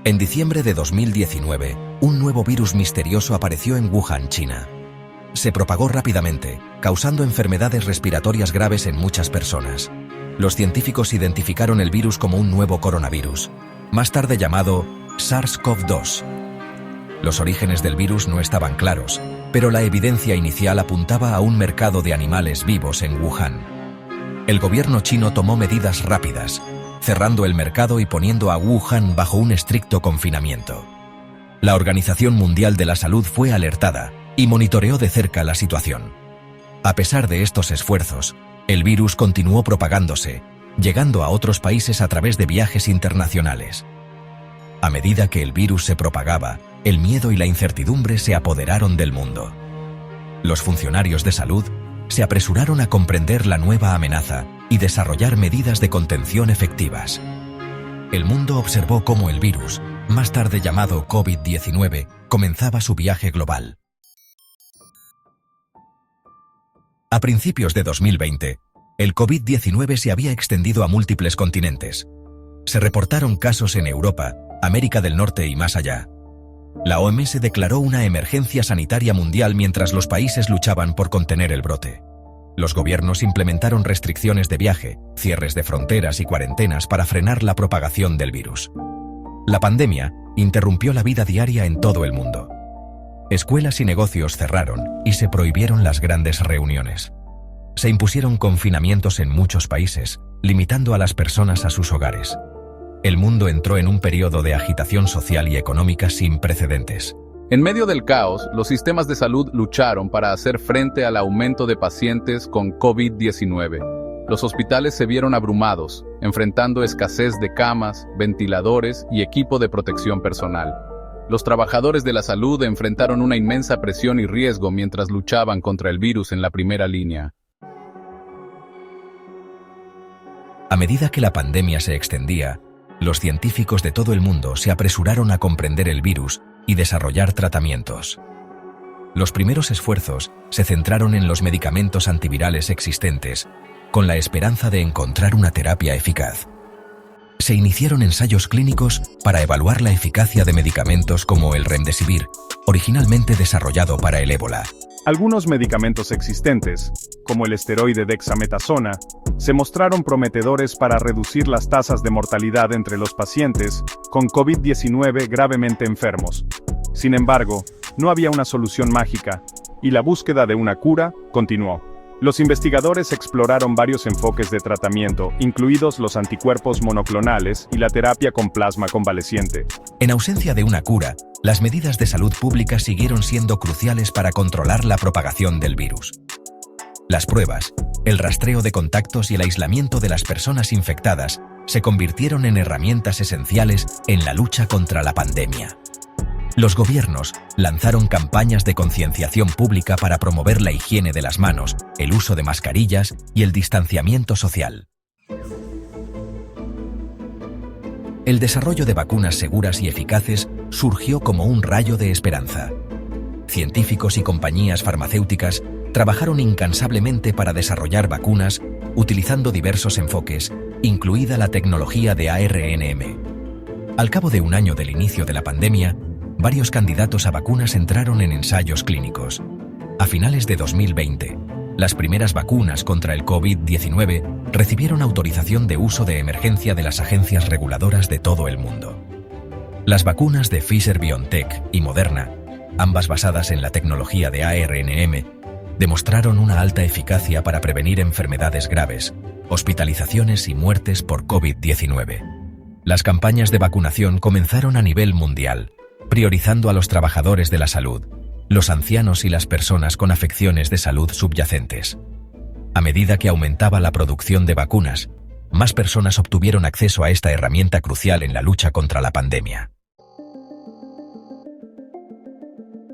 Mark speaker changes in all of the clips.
Speaker 1: En diciembre de 2019, un nuevo virus misterioso apareció en Wuhan, China. Se propagó rápidamente, causando enfermedades respiratorias graves en muchas personas. Los científicos identificaron el virus como un nuevo coronavirus, más tarde llamado SARS-CoV-2. Los orígenes del virus no estaban claros, pero la evidencia inicial apuntaba a un mercado de animales vivos en Wuhan. El gobierno chino tomó medidas rápidas, cerrando el mercado y poniendo a Wuhan bajo un estricto confinamiento. La Organización Mundial de la Salud fue alertada y monitoreó de cerca la situación. A pesar de estos esfuerzos, el virus continuó propagándose, llegando a otros países a través de viajes internacionales. A medida que el virus se propagaba, el miedo y la incertidumbre se apoderaron del mundo. Los funcionarios de salud se apresuraron a comprender la nueva amenaza y desarrollar medidas de contención efectivas. El mundo observó cómo el virus, más tarde llamado COVID-19, comenzaba su viaje global. A principios de 2020, el COVID-19 se había extendido a múltiples continentes. Se reportaron casos en Europa, América del Norte y más allá. La OMS declaró una emergencia sanitaria mundial mientras los países luchaban por contener el brote. Los gobiernos implementaron restricciones de viaje, cierres de fronteras y cuarentenas para frenar la propagación del virus. La pandemia interrumpió la vida diaria en todo el mundo. Escuelas y negocios cerraron y se prohibieron las grandes reuniones. Se impusieron confinamientos en muchos países, limitando a las personas a sus hogares. El mundo entró en un periodo de agitación social y económica sin precedentes.
Speaker 2: En medio del caos, los sistemas de salud lucharon para hacer frente al aumento de pacientes con COVID-19. Los hospitales se vieron abrumados, enfrentando escasez de camas, ventiladores y equipo de protección personal. Los trabajadores de la salud enfrentaron una inmensa presión y riesgo mientras luchaban contra el virus en la primera línea.
Speaker 1: A medida que la pandemia se extendía, los científicos de todo el mundo se apresuraron a comprender el virus y desarrollar tratamientos. Los primeros esfuerzos se centraron en los medicamentos antivirales existentes, con la esperanza de encontrar una terapia eficaz. Se iniciaron ensayos clínicos para evaluar la eficacia de medicamentos como el Remdesivir, originalmente desarrollado para el ébola.
Speaker 3: Algunos medicamentos existentes, como el esteroide dexametasona, se mostraron prometedores para reducir las tasas de mortalidad entre los pacientes con COVID-19 gravemente enfermos. Sin embargo, no había una solución mágica, y la búsqueda de una cura continuó. Los investigadores exploraron varios enfoques de tratamiento, incluidos los anticuerpos monoclonales y la terapia con plasma convaleciente.
Speaker 1: En ausencia de una cura, las medidas de salud pública siguieron siendo cruciales para controlar la propagación del virus. Las pruebas, el rastreo de contactos y el aislamiento de las personas infectadas se convirtieron en herramientas esenciales en la lucha contra la pandemia. Los gobiernos lanzaron campañas de concienciación pública para promover la higiene de las manos, el uso de mascarillas y el distanciamiento social. El desarrollo de vacunas seguras y eficaces surgió como un rayo de esperanza. Científicos y compañías farmacéuticas trabajaron incansablemente para desarrollar vacunas utilizando diversos enfoques, incluida la tecnología de ARNM. Al cabo de un año del inicio de la pandemia, varios candidatos a vacunas entraron en ensayos clínicos. A finales de 2020, las primeras vacunas contra el COVID-19 recibieron autorización de uso de emergencia de las agencias reguladoras de todo el mundo. Las vacunas de Pfizer-BioNTech y Moderna, ambas basadas en la tecnología de ARNM, demostraron una alta eficacia para prevenir enfermedades graves, hospitalizaciones y muertes por COVID-19. Las campañas de vacunación comenzaron a nivel mundial, priorizando a los trabajadores de la salud, los ancianos y las personas con afecciones de salud subyacentes. A medida que aumentaba la producción de vacunas, más personas obtuvieron acceso a esta herramienta crucial en la lucha contra la pandemia.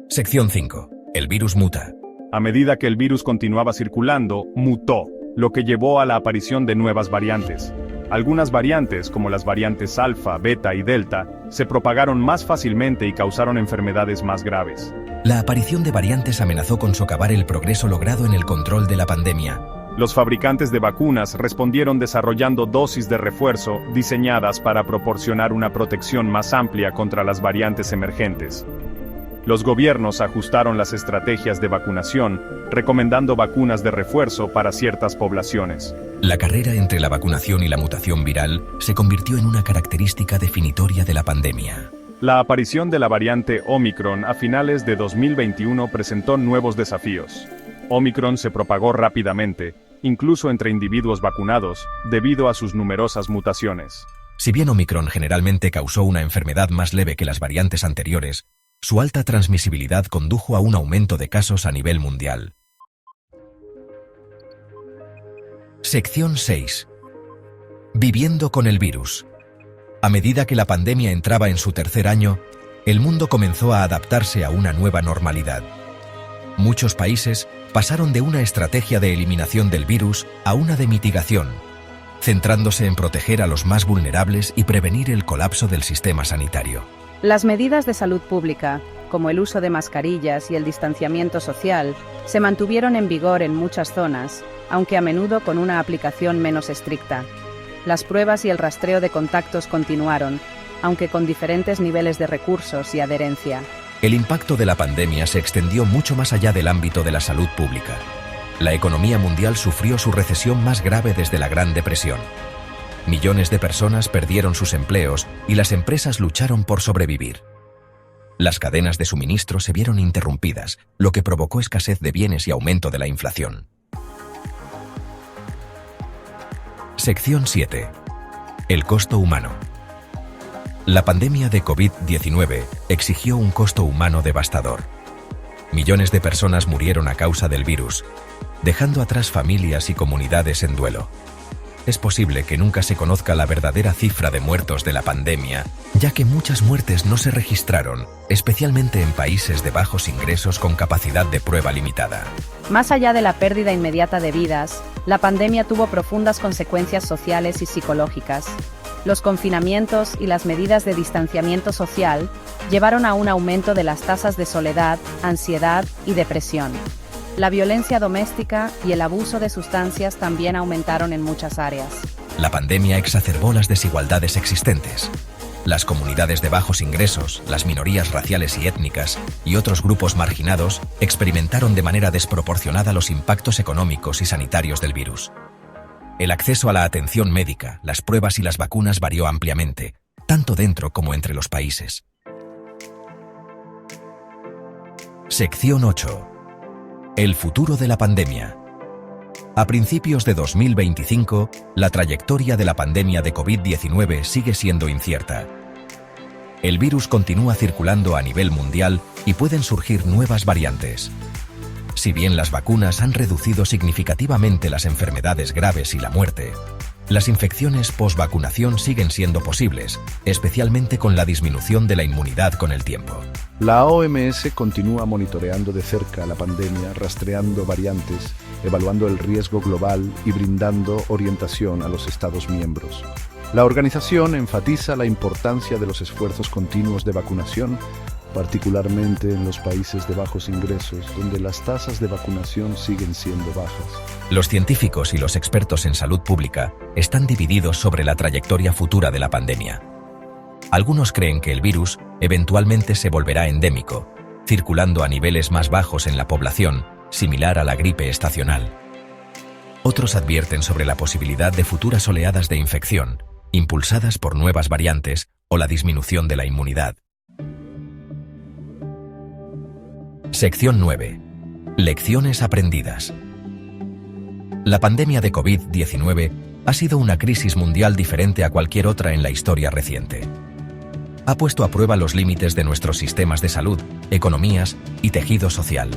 Speaker 1: Sección 5. El virus muta.
Speaker 3: A medida que el virus continuaba circulando, mutó, lo que llevó a la aparición de nuevas variantes. Algunas variantes, como las variantes alfa, beta y delta, se propagaron más fácilmente y causaron enfermedades más graves.
Speaker 1: La aparición de variantes amenazó con socavar el progreso logrado en el control de la pandemia,
Speaker 3: Los fabricantes de vacunas respondieron desarrollando dosis de refuerzo diseñadas para proporcionar una protección más amplia contra las variantes emergentes. Los gobiernos ajustaron las estrategias de vacunación, recomendando vacunas de refuerzo para ciertas poblaciones.
Speaker 1: La carrera entre la vacunación y la mutación viral se convirtió en una característica definitoria de la pandemia.
Speaker 3: La aparición de la variante Omicron a finales de 2021 presentó nuevos desafíos. Omicron se propagó rápidamente, incluso entre individuos vacunados, debido a sus numerosas mutaciones.
Speaker 1: Si bien Omicron generalmente causó una enfermedad más leve que las variantes anteriores, su alta transmisibilidad condujo a un aumento de casos a nivel mundial. Sección 6. Viviendo con el virus. A medida que la pandemia entraba en su tercer año, el mundo comenzó a adaptarse a una nueva normalidad. Muchos países pasaron de una estrategia de eliminación del virus a una de mitigación, centrándose en proteger a los más vulnerables y prevenir el colapso del sistema sanitario.
Speaker 4: Las medidas de salud pública, como el uso de mascarillas y el distanciamiento social, se mantuvieron en vigor en muchas zonas, aunque a menudo con una aplicación menos estricta. Las pruebas y el rastreo de contactos continuaron, aunque con diferentes niveles de recursos y adherencia.
Speaker 1: El impacto de la pandemia se extendió mucho más allá del ámbito de la salud pública. La economía mundial sufrió su recesión más grave desde la Gran Depresión. Millones de personas perdieron sus empleos y las empresas lucharon por sobrevivir. Las cadenas de suministro se vieron interrumpidas, lo que provocó escasez de bienes y aumento de la inflación. Sección 7. El costo humano. La pandemia de COVID-19 exigió un costo humano devastador. Millones de personas murieron a causa del virus, dejando atrás familias y comunidades en duelo. Es posible que nunca se conozca la verdadera cifra de muertos de la pandemia, ya que muchas muertes no se registraron, especialmente en países de bajos ingresos con capacidad de prueba limitada.
Speaker 4: Más allá de la pérdida inmediata de vidas, la pandemia tuvo profundas consecuencias sociales y psicológicas. Los confinamientos y las medidas de distanciamiento social llevaron a un aumento de las tasas de soledad, ansiedad y depresión. La violencia doméstica y el abuso de sustancias también aumentaron en muchas áreas.
Speaker 1: La pandemia exacerbó las desigualdades existentes. Las comunidades de bajos ingresos, las minorías raciales y étnicas y otros grupos marginados experimentaron de manera desproporcionada los impactos económicos y sanitarios del virus. El acceso a la atención médica, las pruebas y las vacunas varió ampliamente, tanto dentro como entre los países. Sección 8. El futuro de la pandemia. A principios de 2025, la trayectoria de la pandemia de COVID-19 sigue siendo incierta. El virus continúa circulando a nivel mundial y pueden surgir nuevas variantes. Si bien las vacunas han reducido significativamente las enfermedades graves y la muerte, las infecciones post-vacunación siguen siendo posibles, especialmente con la disminución de la inmunidad con el tiempo.
Speaker 5: La OMS continúa monitoreando de cerca la pandemia, rastreando variantes, evaluando el riesgo global y brindando orientación a los Estados miembros. La organización enfatiza la importancia de los esfuerzos continuos de vacunación, particularmente en los países de bajos ingresos, donde las tasas de vacunación siguen siendo bajas.
Speaker 1: Los científicos y los expertos en salud pública están divididos sobre la trayectoria futura de la pandemia. Algunos creen que el virus eventualmente se volverá endémico, circulando a niveles más bajos en la población, similar a la gripe estacional. Otros advierten sobre la posibilidad de futuras oleadas de infección, impulsadas por nuevas variantes o la disminución de la inmunidad. Sección 9. Lecciones aprendidas. La pandemia de COVID-19 ha sido una crisis mundial diferente a cualquier otra en la historia reciente. Ha puesto a prueba los límites de nuestros sistemas de salud, economías y tejido social.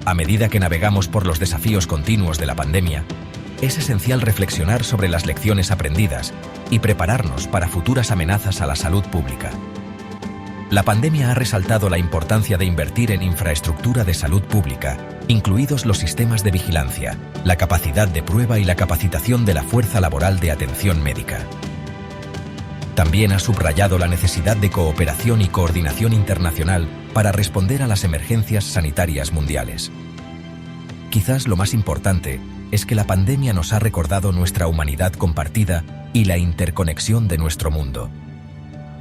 Speaker 1: A medida que navegamos por los desafíos continuos de la pandemia, es esencial reflexionar sobre las lecciones aprendidas y prepararnos para futuras amenazas a la salud pública. La pandemia ha resaltado la importancia de invertir en infraestructura de salud pública, incluidos los sistemas de vigilancia, la capacidad de prueba y la capacitación de la fuerza laboral de atención médica. También ha subrayado la necesidad de cooperación y coordinación internacional para responder a las emergencias sanitarias mundiales. Quizás lo más importante es que la pandemia nos ha recordado nuestra humanidad compartida y la interconexión de nuestro mundo.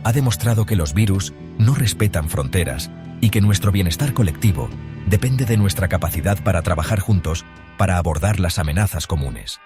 Speaker 1: Ha demostrado que los virus no respetan fronteras y que nuestro bienestar colectivo depende de nuestra capacidad para trabajar juntos para abordar las amenazas comunes.